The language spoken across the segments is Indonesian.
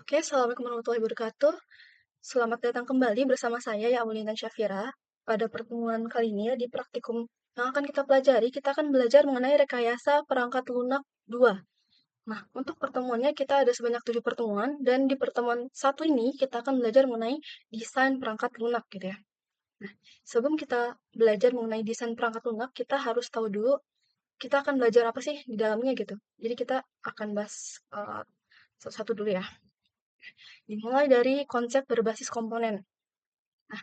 Oke, Assalamualaikum warahmatullahi wabarakatuh. Selamat datang kembali bersama saya, ya Aulinan Syafira. Pada pertemuan kali ini ya, di praktikum yang akan kita pelajari, kita akan belajar mengenai rekayasa perangkat lunak 2. Nah, untuk pertemuannya kita ada sebanyak 7 pertemuan, dan di pertemuan satu ini kita akan belajar mengenai desain perangkat lunak gitu ya. Nah, sebelum kita belajar mengenai desain perangkat lunak, kita harus tahu dulu kita akan belajar apa sih di dalamnya gitu. Jadi kita akan bahas satu-satu dulu ya. Dimulai dari konsep berbasis komponen. Nah,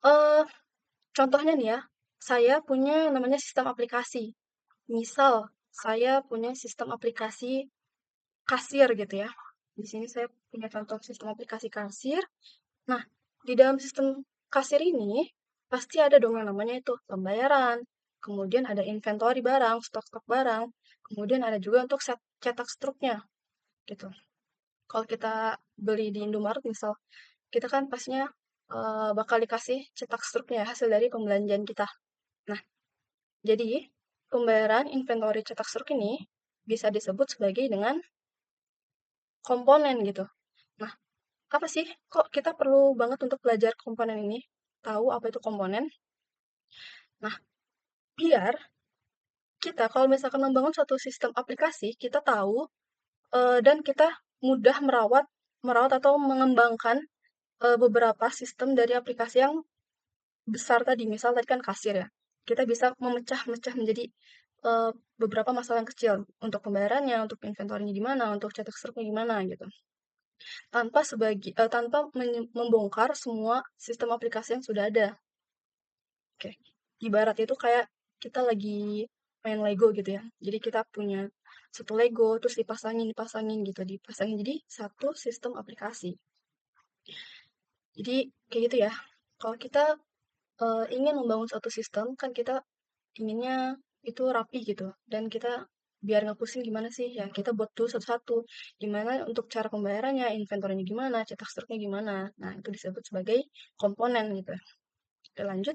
eee, contohnya nih ya, saya punya namanya sistem aplikasi. Misal, saya punya sistem aplikasi kasir gitu ya. Di sini saya punya contoh sistem aplikasi kasir. Nah, di dalam sistem kasir ini, pasti ada dong yang namanya itu pembayaran, kemudian ada inventory barang, stok-stok barang, kemudian ada juga untuk cetak struknya, gitu. Kalau kita beli di Indomaret misal, kita kan pastinya, bakal dikasih cetak struknya hasil dari pembelanjaan kita. Nah, jadi pembayaran inventory cetak struk ini bisa disebut sebagai dengan komponen gitu. Nah, apa sih kok kita perlu banget untuk belajar komponen ini? Tahu apa itu komponen? Nah, biar kita kalau misalkan membangun suatu sistem aplikasi, kita tahu, dan kita mudah merawat merawat atau mengembangkan, beberapa sistem dari aplikasi yang besar tadi, misal tadi kan kasir ya, kita bisa memecah-mecah menjadi, eee, beberapa masalah yang kecil, untuk pembayarannya, untuk inventory-nya gimana, untuk cetak struknya gimana, gitu. Tanpa membongkar semua sistem aplikasi yang sudah ada. Oke, ibarat itu kayak kita lagi main Lego gitu ya, jadi kita punya satu Lego, terus dipasangin gitu, dipasangin jadi satu sistem aplikasi. Jadi kayak gitu ya, kalau kita ingin membangun suatu sistem, kan kita inginnya itu rapi gitu, dan kita biar nggak pusing gimana sih, ya kita buat dulu satu-satu. Gimana untuk cara pembayarannya, inventory-nya gimana, cetak struknya gimana. Nah, itu disebut sebagai komponen gitu. Oke, lanjut.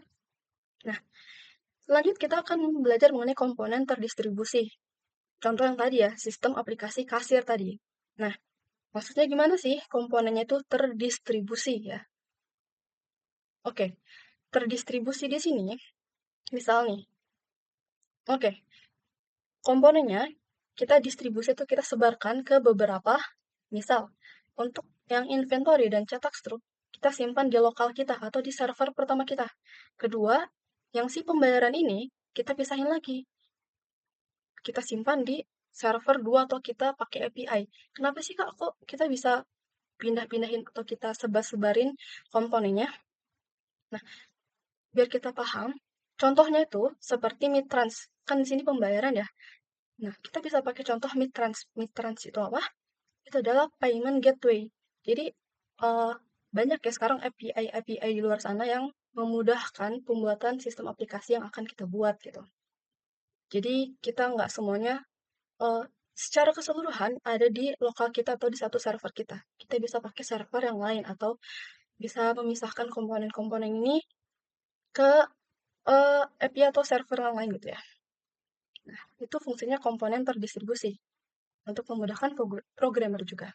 Nah, selanjut kita akan belajar mengenai komponen terdistribusi. Contoh yang tadi ya, sistem aplikasi kasir tadi. Nah, maksudnya gimana sih komponennya itu terdistribusi ya? Oke, terdistribusi di sini, misal nih, oke, komponennya kita distribusi itu kita sebarkan ke beberapa, misal untuk yang inventory dan cetak struk, kita simpan di lokal kita atau di server pertama kita. Kedua, yang si pembayaran ini kita pisahin lagi. Kita simpan di server 2 atau kita pakai API. Kenapa sih Kak kok kita bisa pindah-pindahin atau kita sebar-sebarin komponennya? Nah, biar kita paham, contohnya itu seperti Mitrans. Kan di sini pembayaran ya. Nah, kita bisa pakai contoh Mitrans. Mitrans itu apa? Itu adalah payment gateway. Jadi, eee, banyak ya sekarang API-API di luar sana yang memudahkan pembuatan sistem aplikasi yang akan kita buat gitu. Jadi kita nggak semuanya, eee, secara keseluruhan ada di lokal kita atau di satu server kita. Kita bisa pakai server yang lain atau bisa memisahkan komponen-komponen ini ke, API atau server yang lain gitu ya. Nah, itu fungsinya komponen terdistribusi untuk memudahkan programmer juga.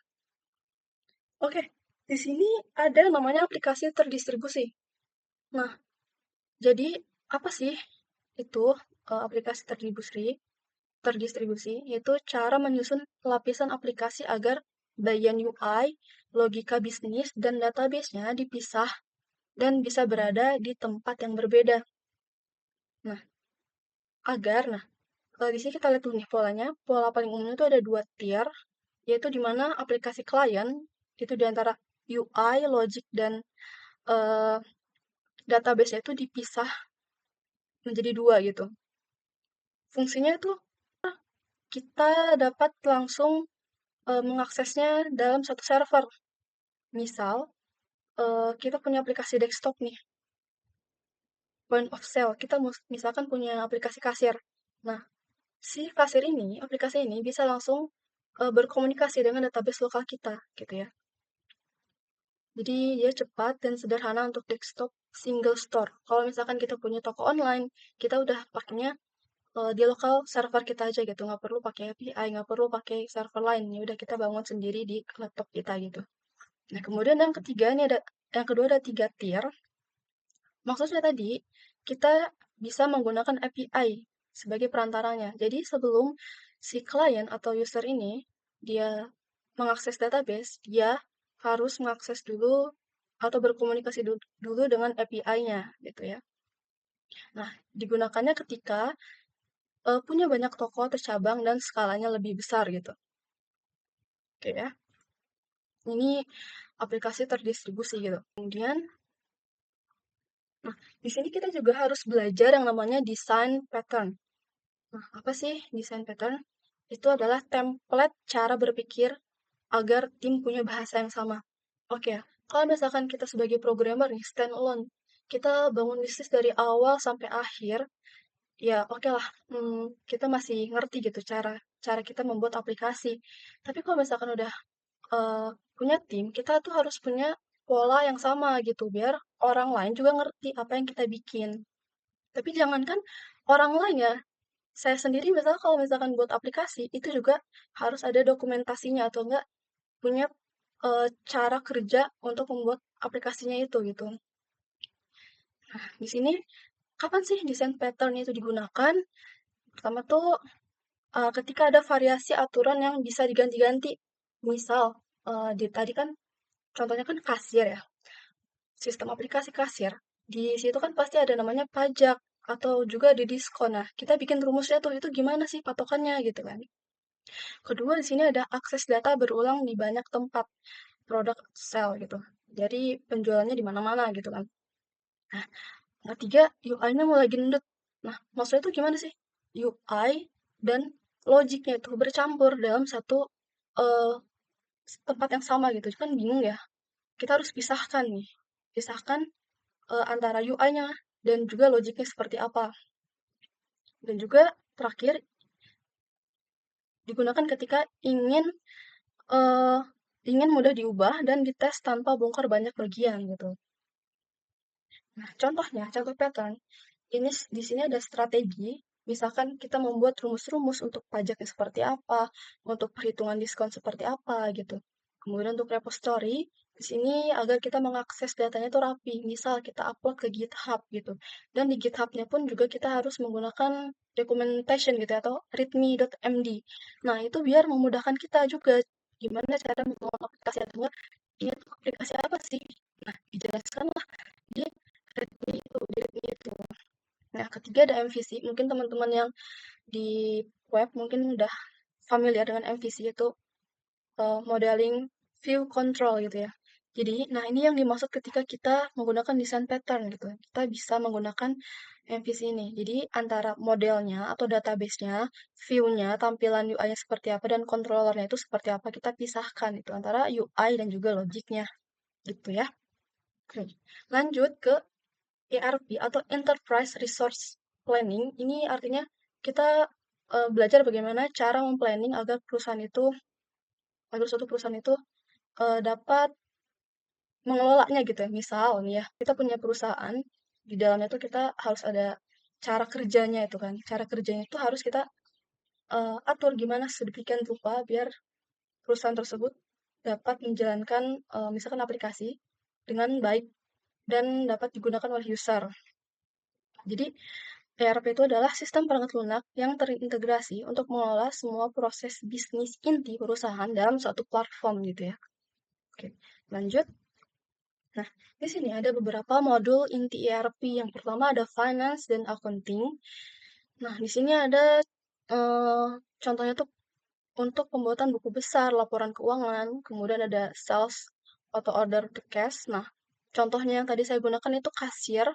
Oke, di sini ada namanya aplikasi terdistribusi. Nah, jadi apa sih itu aplikasi terdistribusi? Yaitu cara menyusun lapisan aplikasi agar bagian UI, logika bisnis, dan database-nya dipisah dan bisa berada di tempat yang berbeda. Nah, di sini kita lihat dulu nih polanya. Pola paling umum itu ada dua tier, yaitu di mana aplikasi klien itu di antara UI, logic, dan eh, database itu dipisah menjadi dua gitu. Fungsinya itu kita dapat langsung mengaksesnya dalam satu server. Misal, kita punya aplikasi desktop nih, point of sale. Kita misalkan punya aplikasi kasir. Nah, si kasir ini, aplikasi ini bisa langsung berkomunikasi dengan database lokal kita, gitu ya. Jadi dia cepat dan sederhana untuk desktop single store. Kalau misalkan kita punya toko online, kita udah pakainya di lokal server kita aja gitu, nggak perlu pakai API, nggak perlu pakai server lain, ya udah kita bangun sendiri di laptop kita gitu. Nah, kemudian yang kedua ada 3 tier. Maksudnya tadi, kita bisa menggunakan API sebagai perantaranya. Jadi sebelum si klien atau user ini dia mengakses database, dia harus mengakses dulu atau berkomunikasi dulu dengan API-nya gitu ya. Nah, digunakannya ketika punya banyak toko tercabang dan skalanya lebih besar gitu. Oke ya. Ini aplikasi terdistribusi gitu. Kemudian, nah, di sini kita juga harus belajar yang namanya design pattern. Nah, apa sih design pattern? Itu adalah template cara berpikir agar tim punya bahasa yang sama. Oke ya, kalau misalkan kita sebagai programmer nih, stand alone, kita bangun bisnis dari awal sampai akhir, ya oke lah, kita masih ngerti gitu cara cara kita membuat aplikasi. Tapi kalau misalkan udah punya tim, kita tuh harus punya pola yang sama gitu, biar orang lain juga ngerti apa yang kita bikin. Tapi jangankan orang lain ya, saya sendiri misalnya kalau misalkan buat aplikasi, itu juga harus ada dokumentasinya atau enggak punya cara kerja untuk membuat aplikasinya itu gitu. Nah, di sini kapan sih desain pattern itu digunakan? Pertama tuh ketika ada variasi aturan yang bisa diganti-ganti. Misal di tadi kan contohnya kan kasir ya, sistem aplikasi kasir. Di situ kan pasti ada namanya pajak atau juga di diskon. Nah, kita bikin rumusnya tuh itu gimana sih patokannya gitu kan. Kedua di sini ada akses data berulang di banyak tempat produk sell gitu. Jadi penjualannya di mana-mana gitu kan. Nah, yang ketiga UI-nya mulai gendut. Nah, maksudnya itu gimana sih? UI dan logiknya itu bercampur dalam satu eh, tempat yang sama gitu. Kan bingung ya. Kita harus pisahkan nih. Pisahkan antara UI-nya dan juga logiknya seperti apa. Dan juga terakhir digunakan ketika eh, ingin mudah diubah dan dites tanpa bongkar banyak bagian gitu. Nah, contohnya, contoh pattern, ini di sini ada strategi. Misalkan kita membuat rumus-rumus untuk pajaknya seperti apa, untuk perhitungan diskon seperti apa gitu. Kemudian untuk repository, di sini agar kita mengakses datanya itu rapi. Misal kita upload ke GitHub gitu. Dan di GitHub-nya pun juga kita harus menggunakan documentation gitu ya, atau readme.md. Nah, itu biar memudahkan kita juga gimana cara membangun aplikasi atau enggak, ini tuh aplikasi apa sih? Nah, dijelaskanlah di Readme itu. Nah, ketiga ada MVC. Mungkin teman-teman yang di web mungkin udah familiar dengan MVC itu modeling view control gitu ya. Jadi, nah ini yang dimaksud ketika kita menggunakan design pattern gitu. Kita bisa menggunakan MVC ini. Jadi, antara modelnya atau database-nya, view-nya, tampilan UI-nya seperti apa, dan controllernya itu seperti apa, kita pisahkan itu antara UI dan juga logiknya. Gitu ya. Oke. Lanjut ke ERP atau Enterprise Resource Planning. Ini artinya kita belajar bagaimana cara memplanning agar suatu perusahaan itu dapat mengelolanya gitu ya. Misal nih ya, kita punya perusahaan, di dalamnya tuh kita harus ada cara kerjanya itu kan. Cara kerjanya itu harus kita atur gimana sedemikian rupa biar perusahaan tersebut dapat menjalankan misalkan aplikasi dengan baik dan dapat digunakan oleh user. Jadi ERP itu adalah sistem perangkat lunak yang terintegrasi untuk mengelola semua proses bisnis inti perusahaan dalam suatu platform gitu ya. Oke, lanjut. Nah, di sini ada beberapa modul inti ERP. Yang pertama ada finance dan accounting. Nah, di sini ada eh, contohnya tuh untuk pembuatan buku besar, laporan keuangan, kemudian ada sales atau order to cash. Nah, contohnya yang tadi saya gunakan itu kasir,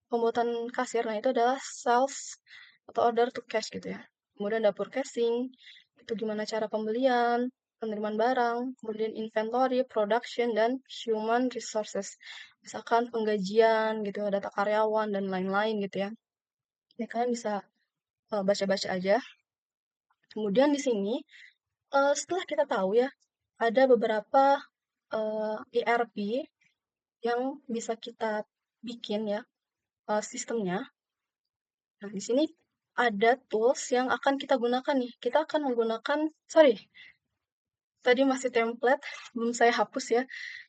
pembuatan kasir. Nah, itu adalah sales atau order to cash gitu ya. Kemudian dapur casing, itu gimana cara pembelian, penerimaan barang, kemudian inventory, production, dan human resources. Misalkan penggajian gitu, data karyawan, dan lain-lain gitu ya. Ini kalian bisa baca-baca aja. Kemudian di sini, setelah kita tahu ya, ada beberapa ERP yang bisa kita bikin ya, sistemnya. Nah, di sini ada tools yang akan kita gunakan nih. Kita akan menggunakan, sorry, tadi masih template, belum saya hapus ya.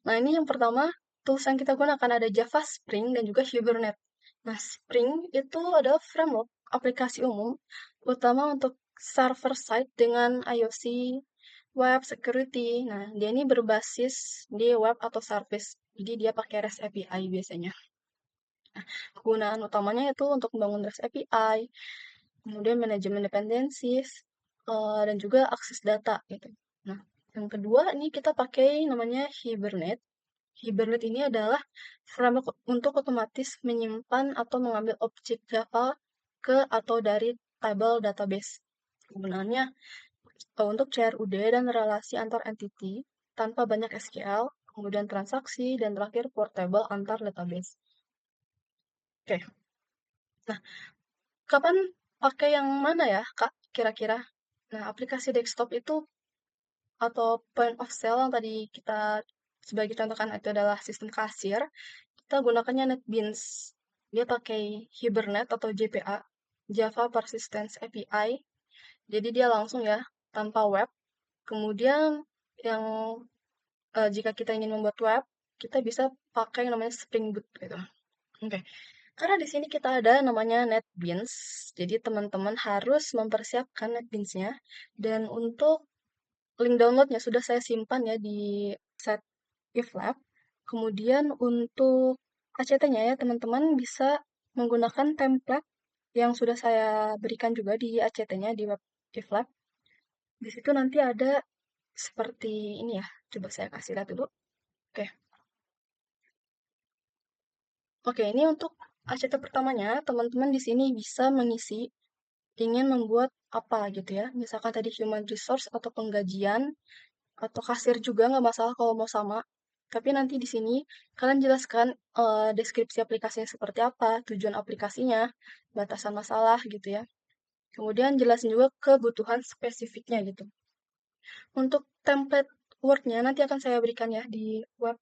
Nah, ini yang pertama, tools yang kita gunakan ada Java Spring dan juga Hibernate. Nah, Spring itu adalah framework aplikasi umum, utama untuk server side dengan IOC, web security. Nah, dia ini berbasis di web atau service. Jadi dia pakai REST API biasanya. Nah, kegunaan utamanya itu untuk membangun REST API, kemudian manajemen dependencies, dan juga akses data gitu. Nah, yang kedua ini kita pakai namanya Hibernate. Hibernate ini adalah framework untuk otomatis menyimpan atau mengambil objek Java ke atau dari table database. Kegunaannya untuk CRUD dan relasi antar entity tanpa banyak SQL, kemudian transaksi, dan terakhir portable antar database. Oke, nah kapan pakai yang mana ya, Kak, kira-kira? Nah, aplikasi desktop itu atau point of sale yang tadi kita sebagai contohkan itu adalah sistem kasir, kita gunakannya NetBeans. Dia pakai Hibernate atau JPA, Java Persistence API. Jadi dia langsung ya, tanpa web. Kemudian yang jika kita ingin membuat web, kita bisa pakai yang namanya Spring Boot gitu. Oke. Karena di sini kita ada namanya NetBeans, jadi teman-teman harus mempersiapkan NetBeans-nya. Dan untuk link downloadnya sudah saya simpan ya di set GitLab. Kemudian untuk ACT-nya ya teman-teman bisa menggunakan template yang sudah saya berikan juga di ACT-nya di web GitLab. Di situ nanti ada seperti ini ya. Coba saya kasih lihat dulu. Oke. Oke, ini untuk ACT pertamanya, teman-teman di sini bisa mengisi ingin membuat apa gitu ya. Misalkan tadi human resource atau penggajian atau kasir juga nggak masalah kalau mau sama. Tapi nanti di sini kalian jelaskan deskripsi aplikasinya seperti apa, tujuan aplikasinya, batasan masalah gitu ya. Kemudian jelasin juga kebutuhan spesifiknya gitu. Untuk template Word-nya nanti akan saya berikan ya di web.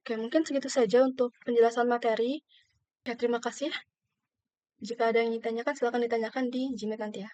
Oke, mungkin segitu saja untuk penjelasan materi. Ya, terima kasih. Jika ada yang ditanyakan, silakan ditanyakan di Gmail nanti ya.